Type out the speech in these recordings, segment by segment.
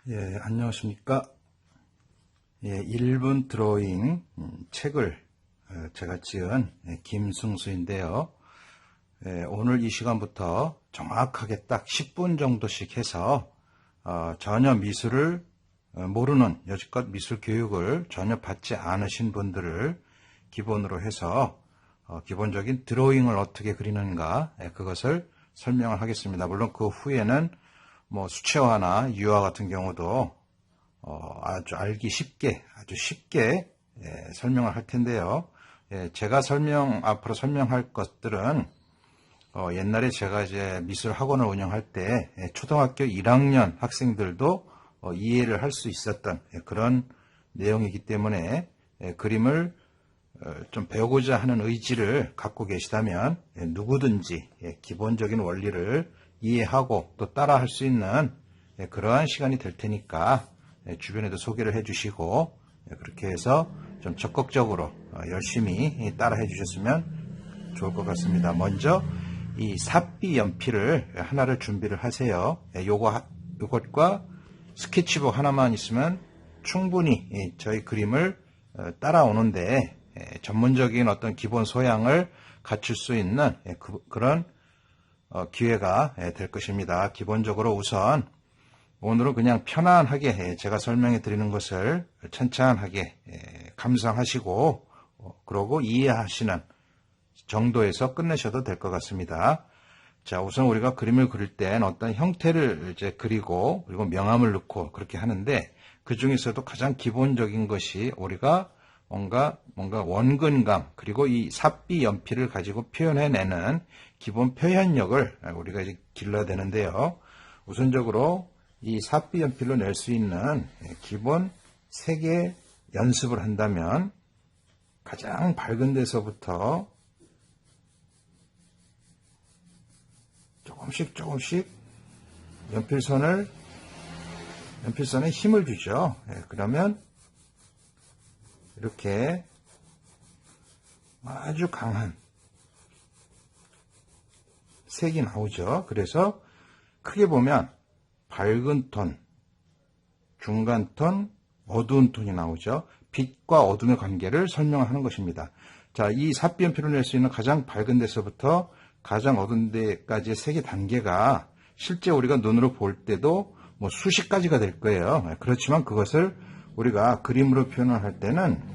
예, 안녕하십니까. 예, 1분 드로잉 책을 제가 지은 김승수인데요. 예, 오늘 이 시간부터 정확하게 딱 10분 정도씩 해서 전혀 미술을 모르는, 여지껏 미술 교육을 전혀 받지 않으신 분들을 기본으로 해서 기본적인 드로잉을 어떻게 그리는가, 그것을 설명을 하겠습니다. 물론 그 후에는 뭐 수채화나 유화 같은 경우도 아주 알기 쉽게, 아주 쉽게 설명을 할 텐데요. 제가 앞으로 설명할 것들은 옛날에 제가 이제 미술 학원을 운영할 때 초등학교 1학년 학생들도 이해를 할 수 있었던 그런 내용이기 때문에 그림을 좀 배우고자 하는 의지를 갖고 계시다면 누구든지 기본적인 원리를 이해하고 또 따라 할 수 있는 그러한 시간이 될 테니까 주변에도 소개를 해주시고 그렇게 해서 좀 적극적으로 열심히 따라 해주셨으면 좋을 것 같습니다. 먼저 이 삽비 연필을 하나를 준비를 하세요. 요것과 스케치북 하나만 있으면 충분히 저희 그림을 따라오는데 전문적인 어떤 기본 소양을 갖출 수 있는 그런 기회가 될 것입니다. 기본적으로 우선 오늘은 그냥 편안하게 제가 설명해 드리는 것을 찬찬하게 감상하시고 그러고 이해하시는 정도에서 끝내셔도 될 것 같습니다. 자, 우선 우리가 그림을 그릴 땐 어떤 형태를 이제 그리고 그리고 명암을 넣고 그렇게 하는데 그 중에서도 가장 기본적인 것이 우리가 뭔가 원근감 그리고 이 삽비 연필을 가지고 표현해내는 기본 표현력을 우리가 이제 길러야 되는데요. 우선적으로 이 삽비 연필로 낼 수 있는 기본 3개 연습을 한다면 가장 밝은 데서부터 조금씩 연필선에 힘을 주죠. 그러면 이렇게 아주 강한 색이 나오죠. 그래서 크게 보면 밝은 톤, 중간 톤, 어두운 톤이 나오죠. 빛과 어둠의 관계를 설명하는 것입니다. 자, 이 삽비 연필로 낼 수 있는 가장 밝은 데서부터 가장 어두운 데까지의 색의 단계가 실제 우리가 눈으로 볼 때도 뭐 수십 가지가 될 거예요. 그렇지만 그것을 우리가 그림으로 표현을 할 때는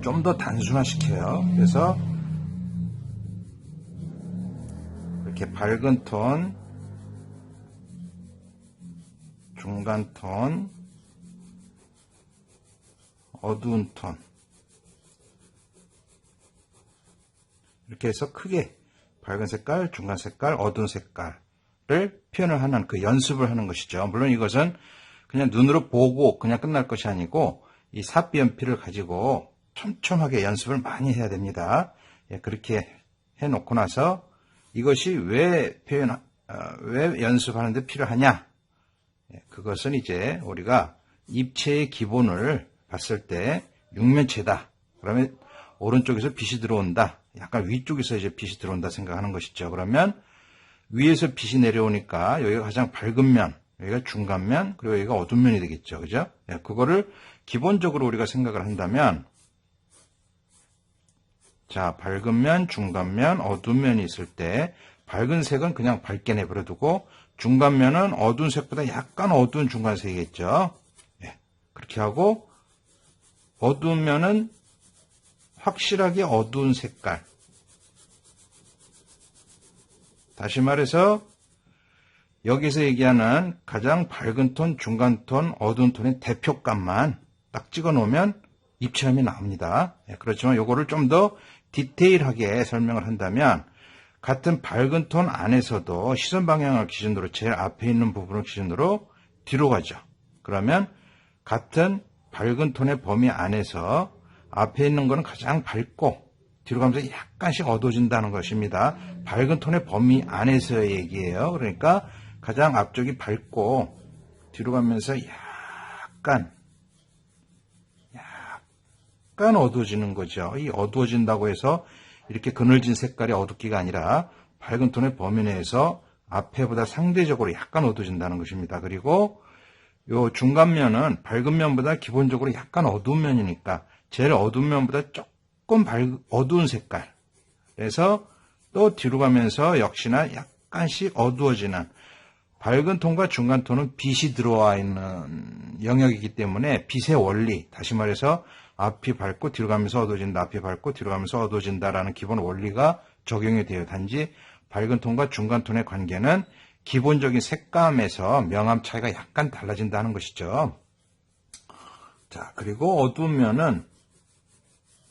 좀 더 단순화시켜요. 그래서 이렇게 밝은 톤, 중간 톤, 어두운 톤 이렇게 해서 크게 밝은 색깔, 중간 색깔, 어두운 색깔을 표현을 하는 그 연습을 하는 것이죠. 물론 이것은 그냥 눈으로 보고 그냥 끝날 것이 아니고 이 삽비 연필을 가지고 촘촘하게 연습을 많이 해야 됩니다. 그렇게 해놓고 나서 이것이 왜 연습하는데 필요하냐? 그것은 이제 우리가 입체의 기본을 봤을 때 육면체다. 그러면 오른쪽에서 빛이 들어온다. 약간 위쪽에서 이제 빛이 들어온다 생각하는 것이죠. 그러면 위에서 빛이 내려오니까 여기가 가장 밝은 면, 여기가 중간 면, 그리고 여기가 어두운 면이 되겠죠. 그죠? 그거를 기본적으로 우리가 생각을 한다면 자, 밝은 면, 중간 면, 어두운 면이 있을 때 밝은 색은 그냥 밝게 내버려 두고 중간 면은 어두운 색보다 약간 어두운 중간색이겠죠. 그렇게 하고 어두운 면은 확실하게 어두운 색깔. 다시 말해서 여기서 얘기하는 가장 밝은 톤, 중간 톤, 어두운 톤의 대표값만 딱 찍어 놓으면 입체감이 나옵니다. 그렇지만 요거를 좀 더 디테일하게 설명을 한다면 같은 밝은 톤 안에서도 시선 방향을 기준으로 제일 앞에 있는 부분을 기준으로 뒤로 가죠. 그러면 같은 밝은 톤의 범위 안에서 앞에 있는 거는 가장 밝고 뒤로 가면서 약간씩 어두워진다는 것입니다. 밝은 톤의 범위 안에서의 얘기예요. 그러니까 가장 앞쪽이 밝고 뒤로 가면서 약간 어두워지는 거죠. 이 어두워진다고 해서 이렇게 그늘진 색깔이 어둡기가 아니라 밝은 톤의 범위 내에서 앞에보다 상대적으로 약간 어두워진다는 것입니다. 그리고 요 중간면은 밝은 면보다 기본적으로 약간 어두운 면이니까 제일 어두운 면보다 조금 어두운 색깔. 그래서 또 뒤로 가면서 역시나 약간씩 어두워지는 밝은 톤과 중간 톤은 빛이 들어와 있는 영역이기 때문에 빛의 원리, 다시 말해서 앞이 밝고 뒤로 가면서 어두워진다, 앞이 밝고 뒤로 가면서 어두워진다라는 기본 원리가 적용이 돼요. 단지 밝은 톤과 중간 톤의 관계는 기본적인 색감에서 명암 차이가 약간 달라진다는 것이죠. 자, 그리고 어두운 면은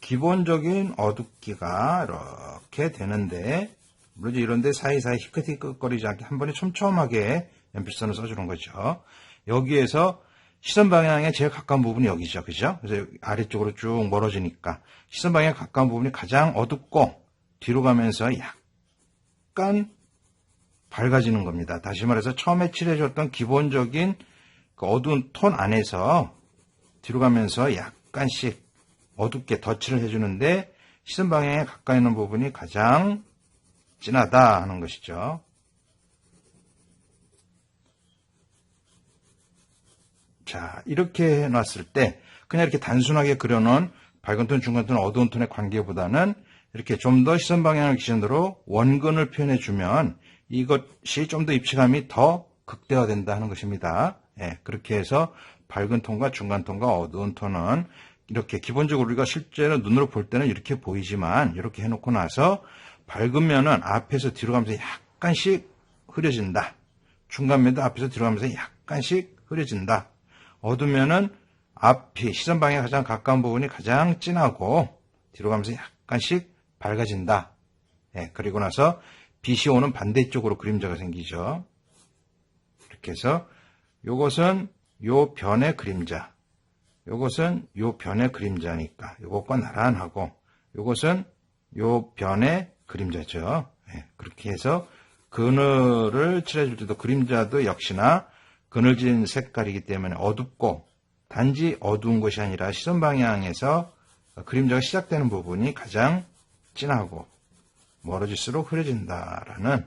기본적인 어둡기가 이렇게 되는데, 물론 이런데 사이사이 희끗희끗거리지 않게 한 번에 촘촘하게 연필선을 써주는 거죠. 여기에서 시선 방향에 제일 가까운 부분이 여기죠. 그죠? 그래서 아래쪽으로 쭉 멀어지니까 시선 방향에 가까운 부분이 가장 어둡고 뒤로 가면서 약간 밝아지는 겁니다. 다시 말해서 처음에 칠해줬던 기본적인 그 어두운 톤 안에서 뒤로 가면서 약간씩 어둡게 덧칠을 해주는데 시선 방향에 가까이 있는 부분이 가장 진하다 하는 것이죠. 자, 이렇게 해놨을 때 그냥 이렇게 단순하게 그려놓은 밝은 톤, 중간 톤, 어두운 톤의 관계보다는 이렇게 좀 더 시선 방향을 기준으로 원근을 표현해주면 이것이 좀 더 입체감이 더 극대화된다 하는 것입니다. 예, 그렇게 해서 밝은 톤과 중간 톤과 어두운 톤은 이렇게 기본적으로 우리가 실제로 눈으로 볼 때는 이렇게 보이지만 이렇게 해놓고 나서 밝은 면은 앞에서 뒤로 가면서 약간씩 흐려진다. 중간 면도 앞에서 뒤로 가면서 약간씩 흐려진다. 어두운 면은 앞이 시선 방향에 가장 가까운 부분이 가장 진하고 뒤로 가면서 약간씩 밝아진다. 예, 그리고 나서 빛이 오는 반대쪽으로 그림자가 생기죠. 이렇게 해서 요것은 요 변의 그림자, 요것은 요 변의 그림자니까 요것과 나란하고 요것은 요 변의 그림자죠. 예, 그렇게 해서 그늘을 칠해줄 때도 그림자도 역시나 그늘진 색깔이기 때문에 어둡고 단지 어두운 것이 아니라 시선 방향에서 그림자가 시작되는 부분이 가장 진하고 멀어질수록 흐려진다라는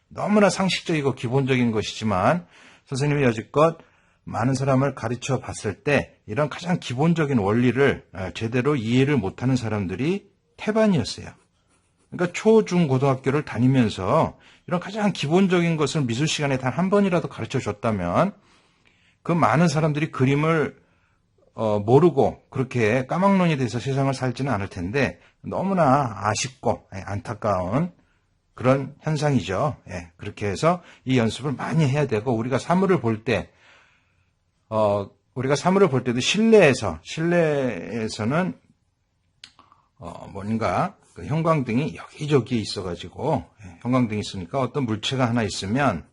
너무나 상식적이고 기본적인 것이지만 선생님이 여지껏 많은 사람을 가르쳐 봤을 때 이런 가장 기본적인 원리를 제대로 이해를 못하는 사람들이 태반이었어요. 그러니까 초, 중, 고등학교를 다니면서 이런 가장 기본적인 것을 미술 시간에 단 한 번이라도 가르쳐 줬다면 그 많은 사람들이 그림을 모르고 그렇게 까막눈이 돼서 세상을 살지는 않을 텐데 너무나 아쉽고 안타까운 그런 현상이죠. 예, 그렇게 해서 이 연습을 많이 해야 되고 우리가 사물을 볼 때 때도 실내에서는 뭔가 그 형광등이 여기저기에 있어가지고 형광등이 있으니까 어떤 물체가 하나 있으면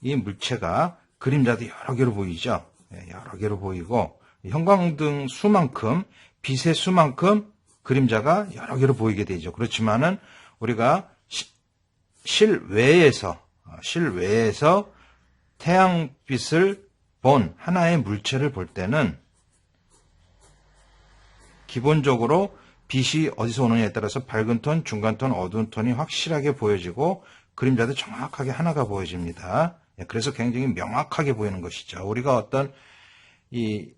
이 물체가 그림자도 여러 개로 보이죠. 여러 개로 보이고 형광등 수만큼 빛의 수만큼 그림자가 여러 개로 보이게 되죠. 그렇지만은 우리가 실외에서 태양빛을 본 하나의 물체를 볼 때는 기본적으로 빛이 어디서 오느냐에 따라서 밝은 톤, 중간 톤, 어두운 톤이 확실하게 보여지고 그림자도 정확하게 하나가 보여집니다. 그래서 굉장히 명확하게 보이는 것이죠. 우리가 어떤 이런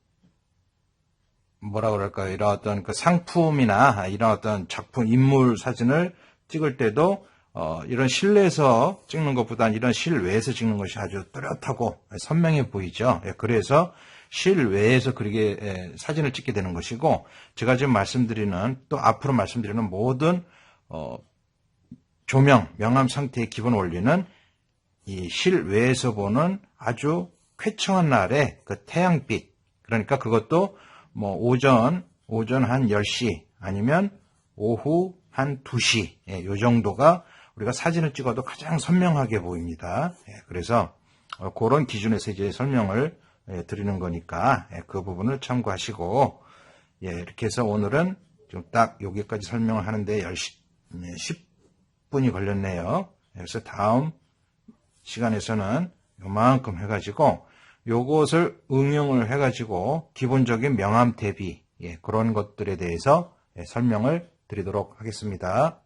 어떤 그 상품이나 이런 어떤 작품, 인물 사진을 찍을 때도 이런 실내에서 찍는 것보다는 이런 실외에서 찍는 것이 아주 뚜렷하고 선명해 보이죠. 그래서 실외에서 그렇게 사진을 찍게 되는 것이고, 제가 지금 또 앞으로 말씀드리는 모든 조명, 명암 상태의 기본 원리는 이 실외에서 보는 아주 쾌청한 날의 그 태양빛, 그러니까 그것도 뭐 오전 한 10시 아니면 오후 한 2시 요 정도가 우리가 사진을 찍어도 가장 선명하게 보입니다. 그래서 그런 기준에서 이제 설명을 드리는 거니까 그 부분을 참고하시고, 이렇게 해서 오늘은 좀 딱 여기까지 설명을 하는데 10분이 걸렸네요. 그래서 다음 시간에서는 요만큼 해가지고 요것을 응용을 해가지고 기본적인 명암 대비 그런 것들에 대해서 설명을 드리도록 하겠습니다.